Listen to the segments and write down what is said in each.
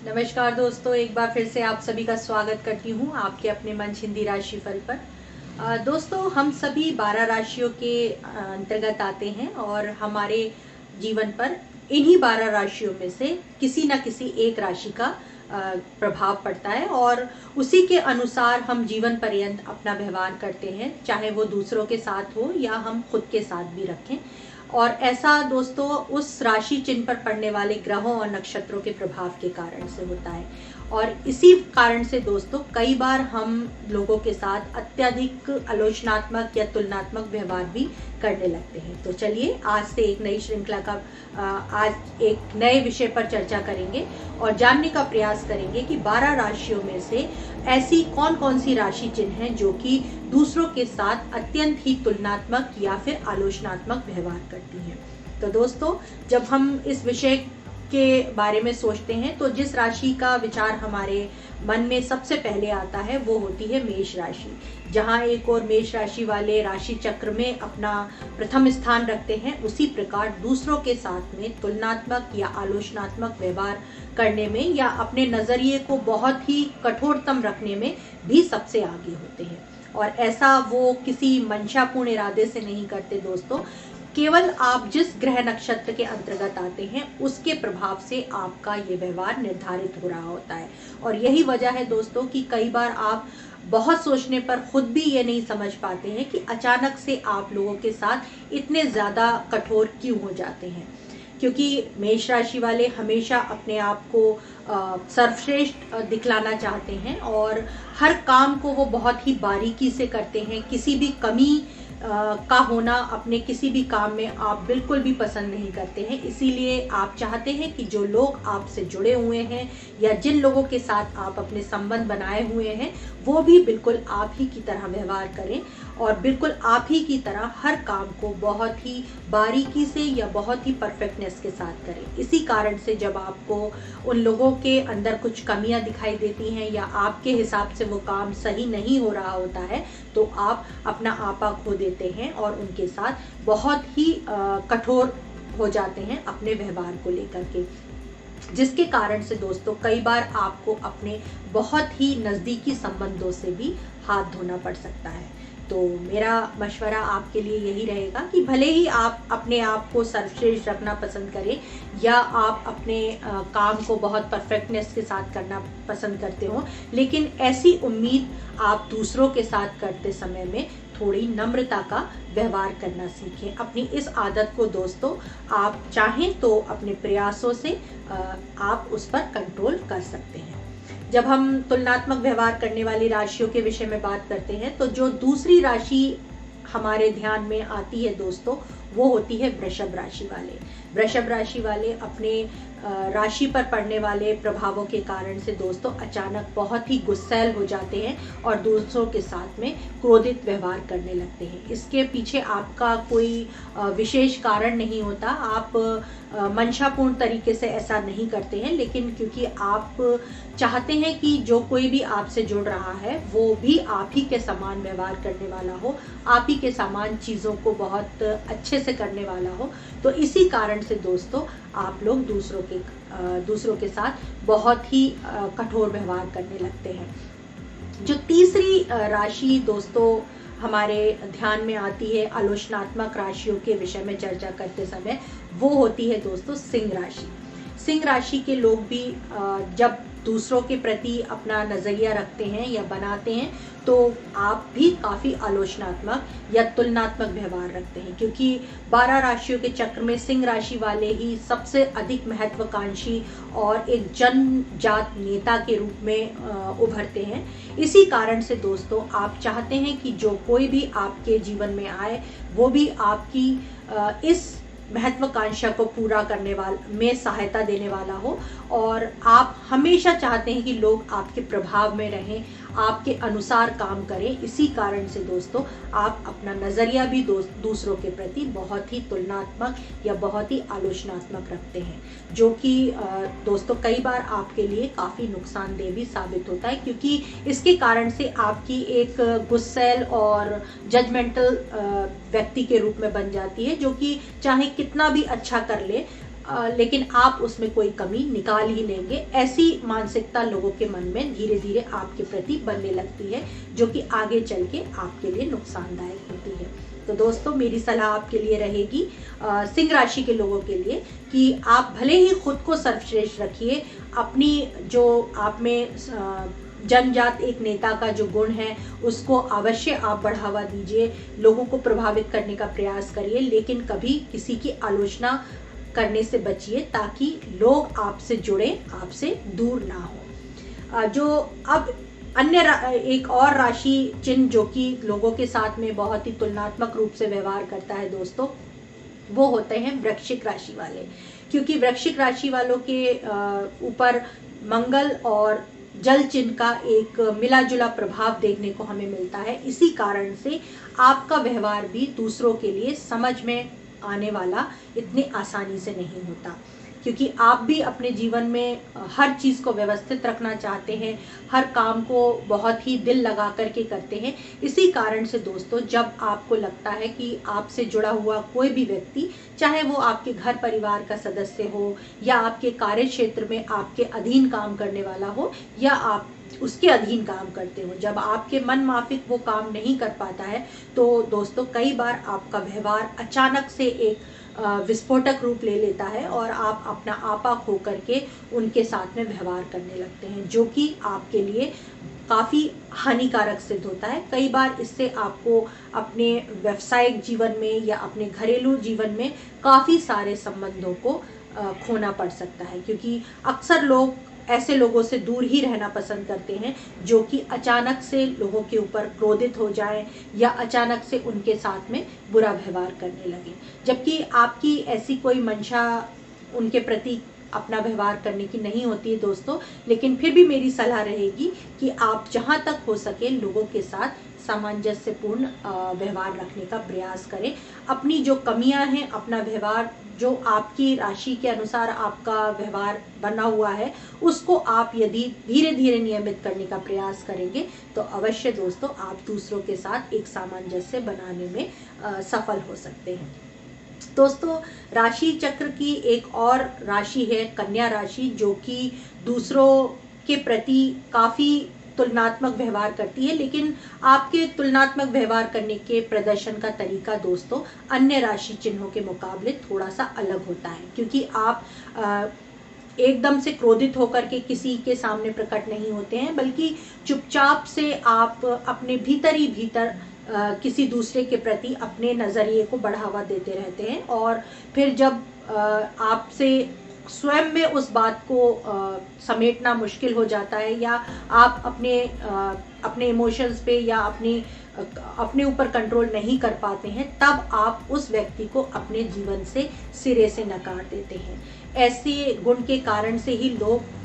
नमस्कार दोस्तों, एक बार फिर से आप सभी का स्वागत करती हूँ आपके अपने मंच हिंदी राशिफल पर। दोस्तों, हम सभी 12 राशियों के अंतर्गत आते हैं और हमारे जीवन पर इन्हीं 12 राशियों में से किसी न किसी एक राशि का प्रभाव पड़ता है और उसी के अनुसार हम जीवन पर्यंत अपना व्यवहार करते हैं, चाहे वो दूसरों के साथ हो या हम खुद के साथ भी रखें। और ऐसा दोस्तों उस राशि चिन्ह पर पड़ने वाले ग्रहों और नक्षत्रों के प्रभाव के कारण से होता है। और इसी कारण से दोस्तों कई बार हम लोगों के साथ अत्यधिक आलोचनात्मक या तुलनात्मक व्यवहार भी करने लगते हैं। तो चलिए आज से एक नई श्रृंखला का आज एक नए विषय पर चर्चा करेंगे और जानने का प्रयास करेंगे कि 12 राशियों में से ऐसी कौन कौन सी राशि चिन्ह हैं जो कि दूसरों के साथ अत्यंत ही तुलनात्मक या फिर आलोचनात्मक व्यवहार करती हैं। तो दोस्तों, जब हम इस विषय के बारे में सोचते हैं तो जिस राशि का विचार हमारे मन में सबसे पहले आता है वो होती है मेष राशि। जहां एक और मेष राशि वाले राशि चक्र में अपना प्रथम स्थान रखते हैं, उसी प्रकार दूसरों के साथ में तुलनात्मक या आलोचनात्मक व्यवहार करने में या अपने नजरिए को बहुत ही कठोरतम रखने में भी सबसे आगे होते हैं। और ऐसा वो किसी मंशापूर्ण इरादे से नहीं करते दोस्तों, केवल आप जिस ग्रह नक्षत्र के अंतर्गत आते हैं उसके प्रभाव से आपका ये व्यवहार निर्धारित हो रहा होता है। और यही वजह है दोस्तों कि कई बार आप बहुत सोचने पर खुद भी ये नहीं समझ पाते हैं कि अचानक से आप लोगों के साथ इतने ज़्यादा कठोर क्यों हो जाते हैं। क्योंकि मेष राशि वाले हमेशा अपने आप को सर्वश्रेष्ठ दिखलाना चाहते हैं और हर काम को वो बहुत ही बारीकी से करते हैं। किसी भी कमी का होना अपने किसी भी काम में आप बिल्कुल भी पसंद नहीं करते हैं। इसीलिए आप चाहते हैं कि जो लोग आपसे जुड़े हुए हैं या जिन लोगों के साथ आप अपने संबंध बनाए हुए हैं वो भी बिल्कुल आप ही की तरह व्यवहार करें और बिल्कुल आप ही की तरह हर काम को बहुत ही बारीकी से या बहुत ही परफेक्टनेस के साथ करें। इसी कारण से जब आपको उन लोगों के अंदर कुछ कमियां दिखाई देती हैं या आपके हिसाब से वो काम सही नहीं हो रहा होता है तो आप अपना आपा खो देते हैं और उनके साथ बहुत ही कठोर हो जाते हैं अपने व्यवहार को लेकर के, जिसके कारण से दोस्तों कई बार आपको अपने बहुत ही नज़दीकी संबंधों से भी हाथ धोना पड़ सकता है। तो मेरा मशवरा आपके लिए यही रहेगा कि भले ही आप अपने आप को सर्वश्रेष्ठ रखना पसंद करें या आप अपने काम को बहुत परफेक्टनेस के साथ करना पसंद करते हो, लेकिन ऐसी उम्मीद आप दूसरों के साथ करते समय में थोड़ी नम्रता का व्यवहार करना सीखें। अपनी इस आदत को दोस्तों आप चाहें तो अपने प्रयासों से आप उस पर कंट्रोल कर सकते हैं। जब हम तुलनात्मक व्यवहार करने वाली राशियों के विषय में बात करते हैं तो जो दूसरी राशि हमारे ध्यान में आती है दोस्तों वो होती है वृषभ राशि वाले। वृषभ राशि वाले अपने राशि पर पड़ने वाले प्रभावों के कारण से दोस्तों अचानक बहुत ही गुस्सैल हो जाते हैं और दूसरों के साथ में क्रोधित व्यवहार करने लगते हैं। इसके पीछे आपका कोई विशेष कारण नहीं होता, आप मंशापूर्ण तरीके से ऐसा नहीं करते हैं, लेकिन क्योंकि आप चाहते हैं कि जो कोई भी आपसे जुड़ रहा है वो भी आप ही के समान व्यवहार करने वाला हो, आप ही के समान चीज़ों को बहुत अच्छे से करने वाला हो, तो इसी कारण से दोस्तों आप लोग दूसरों के साथ बहुत ही कठोर व्यवहार करने लगते हैं। जो तीसरी राशि दोस्तों हमारे ध्यान में आती है आलोचनात्मक राशियों के विषय में चर्चा करते समय, वो होती है दोस्तों सिंह राशि। सिंह राशि के लोग भी जब दूसरों के प्रति अपना नज़रिया रखते हैं या बनाते हैं तो आप भी काफ़ी आलोचनात्मक या तुलनात्मक व्यवहार रखते हैं, क्योंकि 12 राशियों के चक्र में सिंह राशि वाले ही सबसे अधिक महत्वाकांक्षी और एक जनजात नेता के रूप में उभरते हैं। इसी कारण से दोस्तों आप चाहते हैं कि जो कोई भी आपके जीवन में आए वो भी आपकी इस महत्वाकांक्षा को पूरा करने में सहायता देने वाला हो और आप हमेशा चाहते हैं कि लोग आपके प्रभाव में रहें, आपके अनुसार काम करें। इसी कारण से दोस्तों आप अपना नज़रिया भी दूसरों के प्रति बहुत ही तुलनात्मक या बहुत ही आलोचनात्मक रखते हैं, जो कि दोस्तों कई बार आपके लिए काफ़ी नुकसानदेह भी साबित होता है, क्योंकि इसके कारण से आपकी एक गुस्सैल और जजमेंटल व्यक्ति के रूप में बन जाती है, जो कि चाहे कितना भी अच्छा कर ले लेकिन आप उसमें कोई कमी निकाल ही लेंगे। ऐसी मानसिकता लोगों के मन में धीरे धीरे आपके प्रति बनने लगती है, जो कि आगे चल के आपके लिए नुकसानदायक होती है। तो दोस्तों, मेरी सलाह आपके लिए रहेगी सिंह राशि के लोगों के लिए कि आप भले ही खुद को सर्वश्रेष्ठ रखिए, अपनी जो आप में जनजात एक नेता का जो गुण है उसको अवश्य आप बढ़ावा दीजिए, लोगों को प्रभावित करने का प्रयास करिए, लेकिन कभी किसी की आलोचना करने से बचिए ताकि लोग आपसे जुड़े, आपसे दूर ना हो। जो अब अन्य एक और राशि चिन्ह जो कि लोगों के साथ में बहुत ही तुलनात्मक रूप से व्यवहार करता है दोस्तों, वो होते हैं वृश्चिक राशि वाले। क्योंकि वृश्चिक राशि वालों के ऊपर मंगल और जल चिन्ह का एक मिला जुला प्रभाव देखने को हमें मिलता है। इसी कारण से आपका व्यवहार भी दूसरों के लिए समझ में आने वाला इतनी आसानी से नहीं होता, क्योंकि आप भी अपने जीवन में हर चीज़ को व्यवस्थित रखना चाहते हैं, हर काम को बहुत ही दिल लगा करके करते हैं। इसी कारण से दोस्तों, जब आपको लगता है कि आपसे जुड़ा हुआ कोई भी व्यक्ति, चाहे वो आपके घर परिवार का सदस्य हो या आपके कार्य क्षेत्र में आपके अधीन काम करने वाला हो या आप उसके अधीन काम करते हो, जब आपके मन माफिक वो काम नहीं कर पाता है, तो दोस्तों कई बार आपका व्यवहार अचानक से एक विस्फोटक रूप ले लेता है और आप अपना आपा खो करके उनके साथ में व्यवहार करने लगते हैं, जो कि आपके लिए काफ़ी हानिकारक सिद्ध होता है। कई बार इससे आपको अपने व्यावसायिक जीवन में या अपने घरेलू जीवन में काफ़ी सारे संबंधों को खोना पड़ सकता है, क्योंकि अक्सर लोग ऐसे लोगों से दूर ही रहना पसंद करते हैं जो कि अचानक से लोगों के ऊपर क्रोधित हो जाएं या अचानक से उनके साथ में बुरा व्यवहार करने लगे, जबकि आपकी ऐसी कोई मंशा उनके प्रति अपना व्यवहार करने की नहीं होती है दोस्तों। लेकिन फिर भी मेरी सलाह रहेगी कि आप जहां तक हो सके लोगों के साथ सामंजस्यपूर्ण व्यवहार रखने का प्रयास करें। अपनी जो कमियां हैं, अपना व्यवहार जो आपकी राशि के अनुसार आपका व्यवहार बना हुआ है, उसको आप यदि धीरे धीरे नियमित करने का प्रयास करेंगे तो अवश्य दोस्तों आप दूसरों के साथ एक सामंजस्य बनाने में सफल हो सकते हैं। दोस्तों, राशि चक्र की एक और राशि है कन्या राशि, जो कि दूसरों के प्रति काफ़ी तुलनात्मक व्यवहार करती है, लेकिन आपके तुलनात्मक व्यवहार करने के प्रदर्शन का तरीका दोस्तों अन्य राशि चिन्हों के मुकाबले थोड़ा सा अलग होता है, क्योंकि आप एकदम से क्रोधित होकर के किसी के सामने प्रकट नहीं होते हैं, बल्कि चुपचाप से आप अपने भीतर ही भीतर किसी दूसरे के प्रति अपने नज़रिए को बढ़ावा देते रहते हैं, और फिर जब आपसे स्वयं में उस बात को समेटना मुश्किल हो जाता है या आप अपने इमोशंस पे या अपने ऊपर कंट्रोल नहीं कर पाते हैं, तब आप उस व्यक्ति को अपने जीवन से सिरे से नकार देते हैं। ऐसे गुण के कारण से ही लोग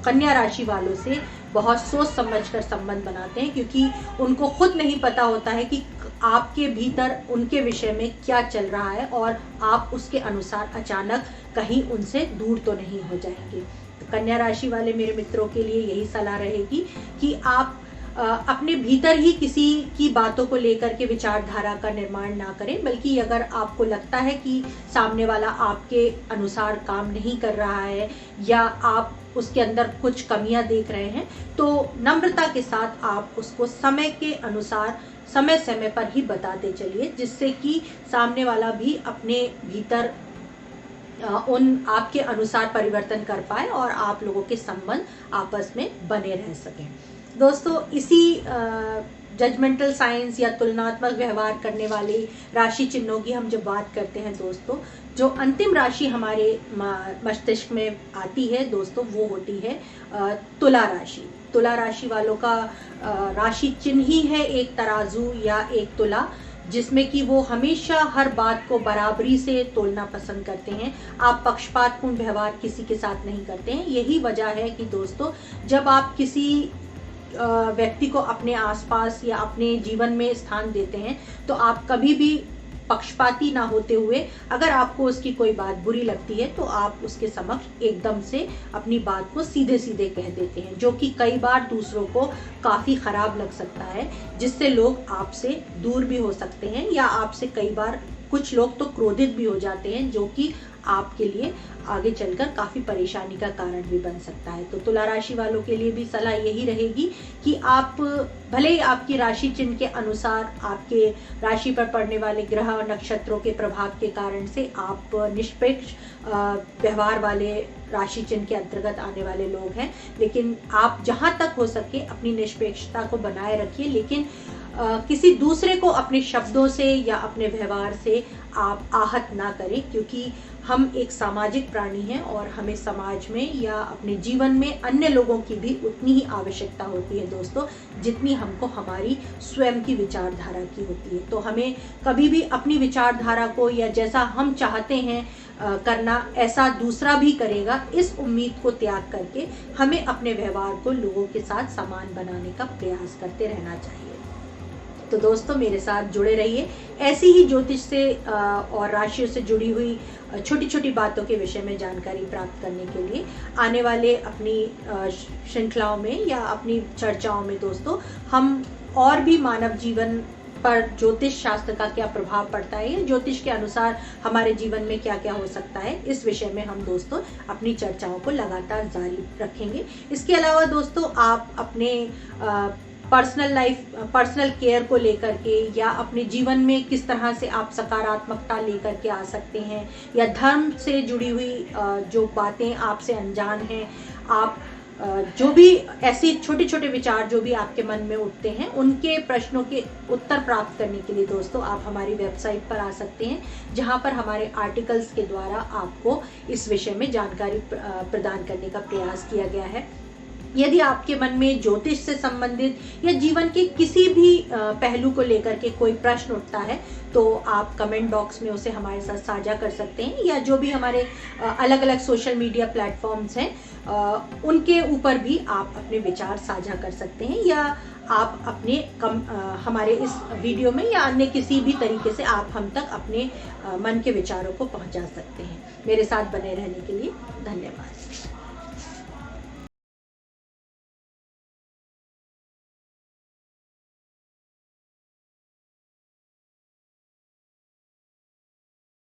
कन्या राशि वालों से बहुत सोच समझकर संबंध बनाते हैं, क्योंकि उनको खुद नहीं पता होता है कि आपके भीतर उनके विषय में क्या चल रहा है और आप उसके अनुसार अचानक कहीं उनसे दूर तो नहीं हो जाएंगे। तो कन्या राशि वाले मेरे मित्रों के लिए यही सलाह रहेगी कि आप अपने भीतर ही किसी की बातों को लेकर के विचारधारा का निर्माण ना करें, बल्कि अगर आपको लगता है कि सामने वाला आपके अनुसार काम नहीं कर रहा है या आप उसके अंदर कुछ कमियां देख रहे हैं, तो नम्रता के साथ आप उसको समय के अनुसार समय समय पर ही बताते चलिए, जिससे कि सामने वाला भी अपने भीतर उन आपके अनुसार परिवर्तन कर पाए और आप लोगों के संबंध आपस में बने रह सकें। दोस्तों, इसी जजमेंटल साइंस या तुलनात्मक व्यवहार करने वाली राशि चिन्हों की हम जब बात करते हैं दोस्तों, जो अंतिम राशि हमारे मस्तिष्क में आती है दोस्तों, वो होती है तुला राशि। तुला राशि वालों का राशि चिन्ह ही है एक तराजू या एक तुला, जिसमें कि वो हमेशा हर बात को बराबरी से तोलना पसंद करते हैं। आप पक्षपातपूर्ण व्यवहार किसी के साथ नहीं करते हैं। यही वजह है कि दोस्तों, जब आप किसी व्यक्ति को अपने आसपास या अपने जीवन में स्थान देते हैं, तो आप कभी भी पक्षपाती ना होते हुए, अगर आपको उसकी कोई बात बुरी लगती है तो आप उसके समक्ष एकदम से अपनी बात को सीधे सीधे कह देते हैं, जो कि कई बार दूसरों को काफ़ी ख़राब लग सकता है, जिससे लोग आपसे दूर भी हो सकते हैं या आपसे कई बार कुछ लोग तो क्रोधित भी हो जाते हैं, जो कि आपके लिए आगे चलकर काफ़ी परेशानी का कारण भी बन सकता है। तो तुला राशि वालों के लिए भी सलाह यही रहेगी कि आप भले ही आपकी राशि चिन्ह के अनुसार आपके राशि पर पड़ने वाले ग्रह और नक्षत्रों के प्रभाव के कारण से आप निष्पक्ष व्यवहार वाले राशि चिन्ह के अंतर्गत आने वाले लोग हैं, लेकिन आप जहां तक हो सके अपनी निष्पक्षता को बनाए रखिए, लेकिन किसी दूसरे को अपने शब्दों से या अपने व्यवहार से आप आहत ना करें, क्योंकि हम एक सामाजिक प्राणी हैं और हमें समाज में या अपने जीवन में अन्य लोगों की भी उतनी ही आवश्यकता होती है दोस्तों, जितनी हमको हमारी स्वयं की विचारधारा की होती है। तो हमें कभी भी अपनी विचारधारा को या जैसा हम चाहते हैं करना ऐसा दूसरा भी करेगा, इस उम्मीद को त्याग करके हमें अपने व्यवहार को लोगों के साथ समान बनाने का प्रयास करते रहना चाहिए। तो दोस्तों मेरे साथ जुड़े रहिए, ऐसी ही ज्योतिष से और राशियों से जुड़ी हुई छोटी छोटी बातों के विषय में जानकारी प्राप्त करने के लिए आने वाले अपनी श्रृंखलाओं में या अपनी चर्चाओं में दोस्तों हम और भी मानव जीवन पर ज्योतिष शास्त्र का क्या प्रभाव पड़ता है या ज्योतिष के अनुसार हमारे जीवन में क्या क्या हो सकता है, इस विषय में हम दोस्तों अपनी चर्चाओं को लगातार जारी रखेंगे। इसके अलावा दोस्तों आप अपने पर्सनल केयर को लेकर के या अपने जीवन में किस तरह से आप सकारात्मकता लेकर के आ सकते हैं, या धर्म से जुड़ी हुई जो बातें आपसे अनजान हैं, आप जो भी ऐसी छोटे छोटे विचार जो भी आपके मन में उठते हैं, उनके प्रश्नों के उत्तर प्राप्त करने के लिए दोस्तों आप हमारी वेबसाइट पर आ सकते हैं, जहां पर हमारे आर्टिकल्स के द्वारा आपको इस विषय में जानकारी प्रदान करने का प्रयास किया गया है। यदि आपके मन में ज्योतिष से संबंधित या जीवन के किसी भी पहलू को लेकर के कोई प्रश्न उठता है, तो आप कमेंट बॉक्स में उसे हमारे साथ साझा कर सकते हैं, या जो भी हमारे अलग अलग सोशल मीडिया प्लेटफॉर्म्स हैं उनके ऊपर भी आप अपने विचार साझा कर सकते हैं, या आप अपने हमारे इस वीडियो में या अन्य किसी भी तरीके से आप हम तक अपने मन के विचारों को पहुंचा सकते हैं। मेरे साथ बने रहने के लिए धन्यवाद।